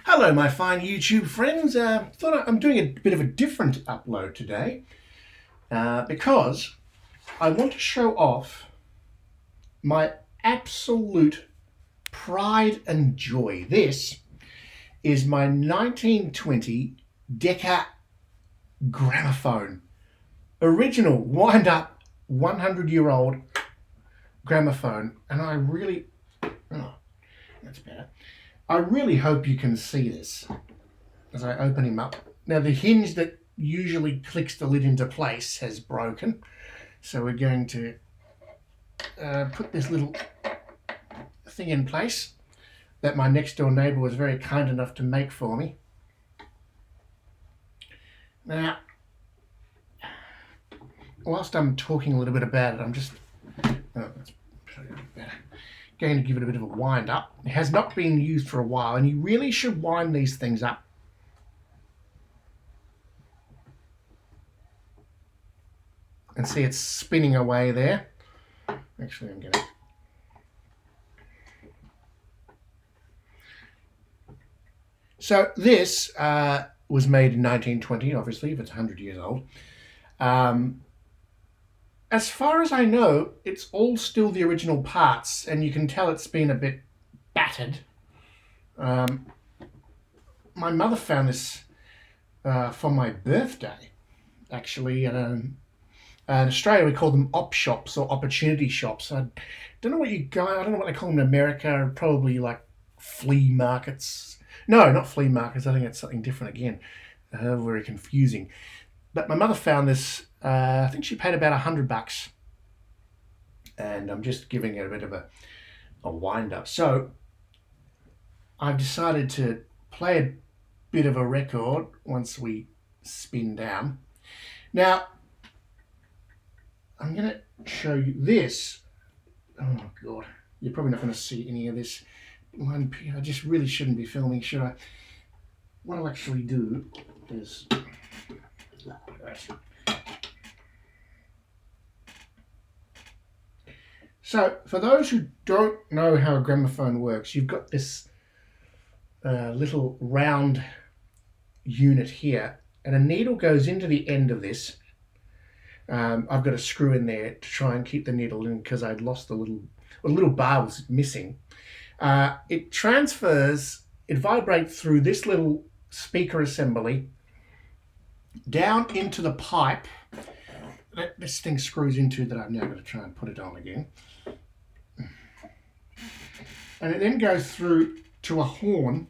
Hello, my fine YouTube friends. Thought I'm doing a bit of a different upload today because I want to show off my absolute pride and joy. This is my 1920 Decca gramophone, original wind-up 100-year-old gramophone, and that's better. I really hope you can see this as I open him up. Now the hinge that usually clicks the lid into place has broken, so we're going to put this little thing in place that my next door neighbour was very kind enough to make for me. Now, whilst I'm talking a little bit about it, I'm just going to give it a bit of a wind up. It has not been used for a while, and you really should wind these things up. And see it's spinning away there. Actually, I'm going to... So this was made in 1920, obviously, if it's 100 years old. As far as I know, it's all still the original parts, and you can tell it's been a bit battered. My mother found this for my birthday, actually, at in Australia we call them op shops or opportunity shops. I don't know what they call them in America. Probably like flea markets. No, not flea markets. I think it's something different again. Very confusing. But my mother found this. I think she paid about $100, and I'm just giving it a bit of a wind up. So I've decided to play a bit of a record once we spin down. Now I'm going to show you this. Oh God, you're probably not going to see any of this. I just really shouldn't be filming, should I? What I'll actually do is... So, for those who don't know how a gramophone works, you've got this little round unit here, and a needle goes into the end of this. I've got a screw in there to try and keep the needle in because I'd lost the little bar was missing. It vibrates through this little speaker assembly down into the pipe that this thing screws into, that I'm now going to try and put it on again. And it then goes through to a horn.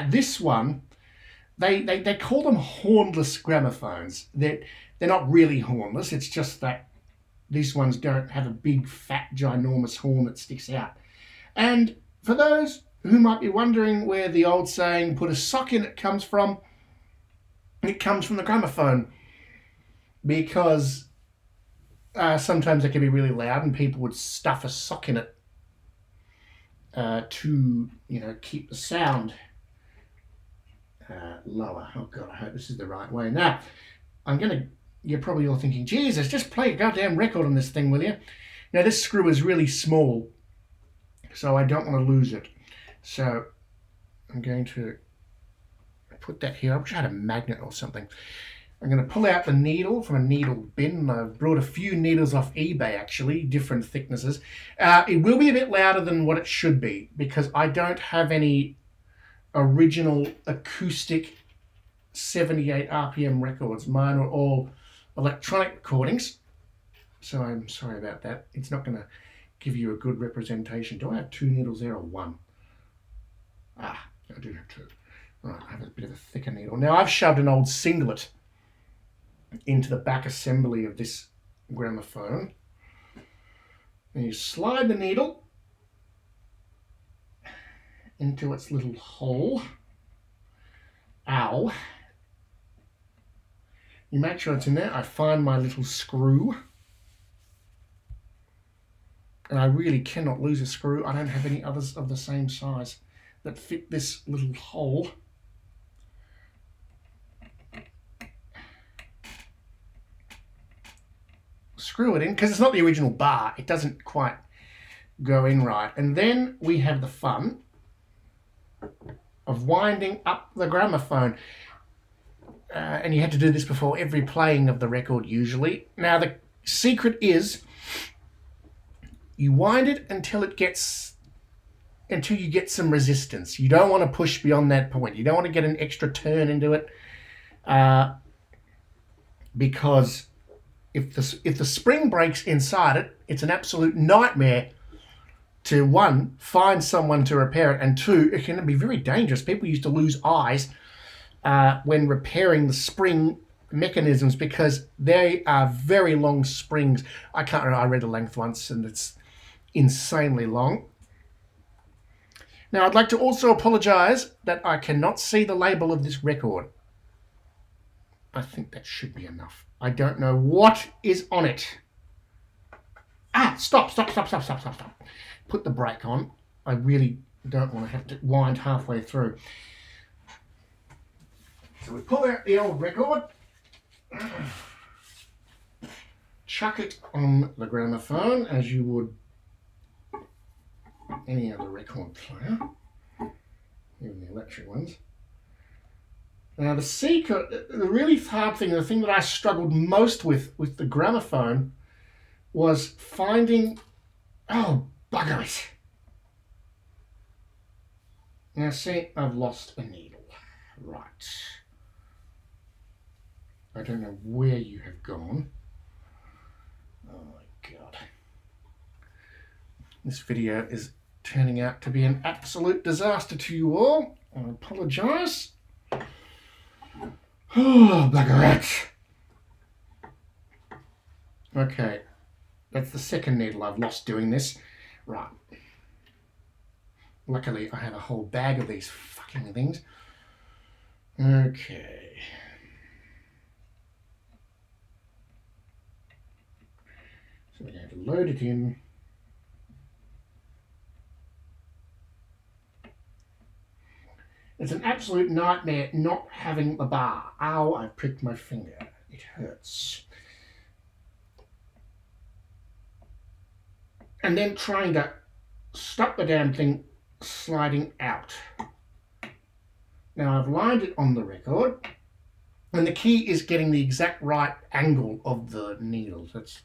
This one, they call them hornless gramophones. They're not really hornless. It's just that these ones don't have a big, fat, ginormous horn that sticks out. And for those who might be wondering where the old saying, put a sock in it, comes from, it comes from the gramophone. Because sometimes it can be really loud and people would stuff a sock in it to, keep the sound lower. Oh God, I hope this is the right way. Now, you're probably all thinking, Jesus, just play a goddamn record on this thing, will you? Now, this screw is really small, so I don't want to lose it. So I'm going to put that here. I wish I had a magnet or something. I'm going to pull out the needle from a needle bin. I've brought a few needles off eBay, actually, different thicknesses. It will be a bit louder than what it should be because I don't have any original acoustic 78 RPM records. Mine are all electronic recordings, so I'm sorry about that. It's not going to give you a good representation. Do I have two needles there or one? I do have two. All right, I have a bit of a thicker needle. Now I've shoved an old singlet into the back assembly of this gramophone. And you slide the needle into its little hole. Ow. You make sure it's in there. I find my little screw. And I really cannot lose a screw. I don't have any others of the same size that fit this little hole. Screw it in, because it's not the original bar. It doesn't quite go in right. And then we have the fun of winding up the gramophone. And you had to do this before every playing of the record usually. Now the secret is you wind it until you get some resistance. You don't want to push beyond that point. You don't want to get an extra turn into it, because if the spring breaks inside it, it's an absolute nightmare to, one, find someone to repair it, and two, it can be very dangerous. People used to lose eyes when repairing the spring mechanisms because they are very long springs. I can't remember, I read the length once and it's insanely long. Now I'd like to also apologise that I cannot see the label of this record. I think that should be enough. I don't know what is on it. Stop. Put the brake on. I really don't want to have to wind halfway through. So we pull out the old record, chuck it on the gramophone as you would any other record player, even the electric ones. Now the secret, the really hard thing, the thing that I struggled most with the gramophone was finding, oh bugger it. Now see, I've lost a needle. Right. I don't know where you have gone. Oh my God. This video is turning out to be an absolute disaster to you all. I apologise. Oh, bugger it. Okay, that's the second needle I've lost doing this. Right. Luckily, I have a whole bag of these fucking things. Okay. So we're going to load it in. It's an absolute nightmare not having the bar. Ow, I pricked my finger. It hurts. And then trying to stop the damn thing sliding out. Now I've lined it on the record, and the key is getting the exact right angle of the needles. That's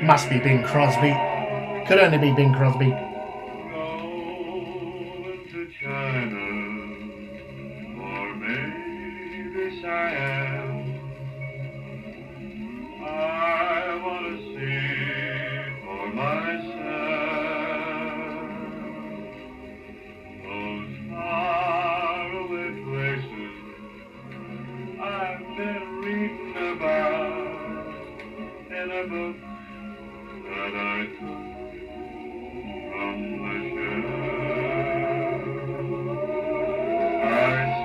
must be Bing Crosby. Could only be Bing Crosby. Going to China, or maybe Siam. I want to see for myself those faraway places I've been reading about in a book that I took from the shelf. I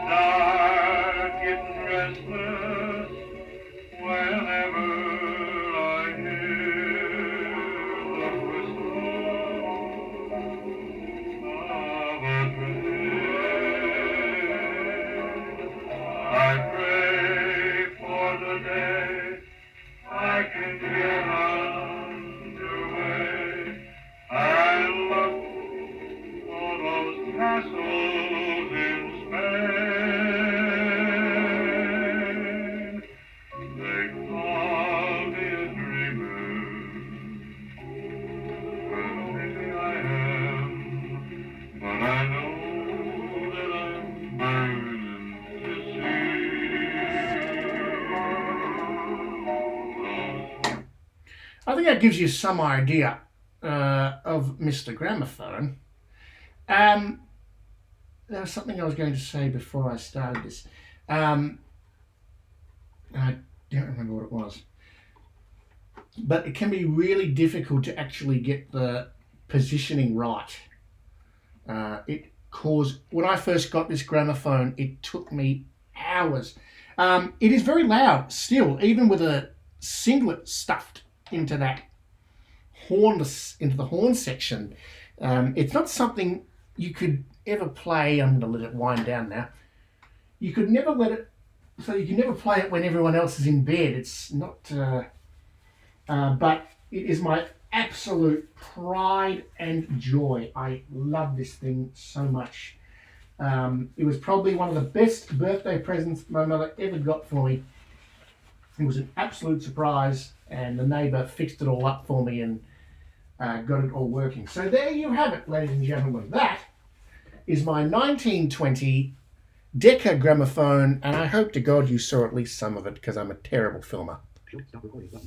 start getting restless whenever I hear the whistle of a train. I pray for the day I can get underway. I look for those castles in Spain. They call me a dreamer. Well, maybe I am, but I know that I'm burning to see. I think that gives you some idea of Mr. Gramophone. There was something I was going to say before I started this. I don't remember what it was. But it can be really difficult to actually get the positioning right. It caused, when I first got this gramophone, it took me hours. It is very loud still, even with a singlet stuffed into that horn, into the horn section. It's not something you could ever play. I'm going to let it wind down now. You could never let it, so you can never play it when everyone else is in bed. It's not, but it is my absolute pride and joy. I love this thing so much. It was probably one of the best birthday presents my mother ever got for me. It was an absolute surprise, and the neighbour fixed it all up for me and got it all working. So there you have it, ladies and gentlemen. That is my 1920 Decca gramophone, and I hope to God you saw at least some of it, because I'm a terrible filmer.